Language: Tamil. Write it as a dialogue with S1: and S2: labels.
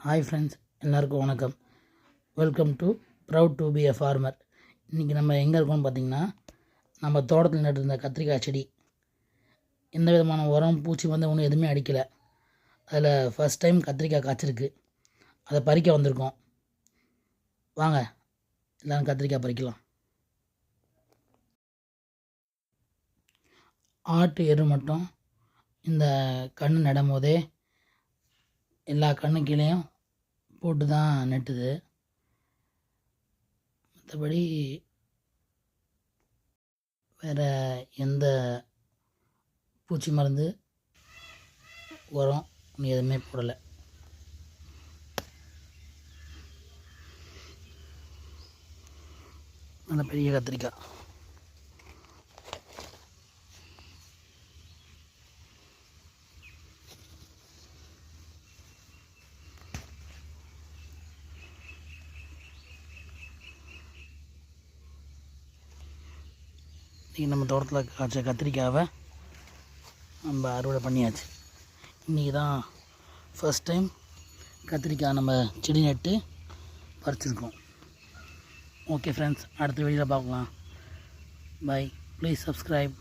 S1: ஹாய் ஃப்ரெண்ட்ஸ், எல்லாருக்கும் வணக்கம். Welcome to proud to be a farmer. இன்றைக்கி நம்ம எங்கே இருக்கோம்னு பார்த்திங்கன்னா, நம்ம தோட்டத்தில் நட்டிருந்த கத்திரிக்காய் செடி எந்த விதமான உரம் பூச்சி வந்து ஒன்றும் எதுவுமே அடிக்கலை. அதில் ஃபஸ்ட் டைம் கத்திரிக்காய் காய்ச்சிருக்கு. அதை பறிக்க வந்திருக்கோம். வாங்க எல்லோரும் கத்திரிக்காய் பறிக்கலாம். ஆட்டு எரு மட்டும் இந்த கன்று நடும் போதே எல்லா கண்ணு கீழேயும் போட்டு தான் நட்டுது. மற்றபடி வேறு எந்த பூச்சி மருந்து உரம் இன்னும் எதுவுமே போடலை. நல்ல பெரிய கத்திரிக்காய். இன்றைக்கி நம்ம தோட்டத்தில் காய்ச்ச கத்திரிக்காவை நம்ம அறுவடை பண்ணியாச்சு. இன்றைக்கி தான் ஃபஸ்ட் டைம் கத்திரிக்காய் நம்ம செடி நட்டு பறிச்சிருக்கோம். ஓகே ஃப்ரெண்ட்ஸ், அடுத்த வீடியோவில் பார்க்கலாம். பை. Please subscribe.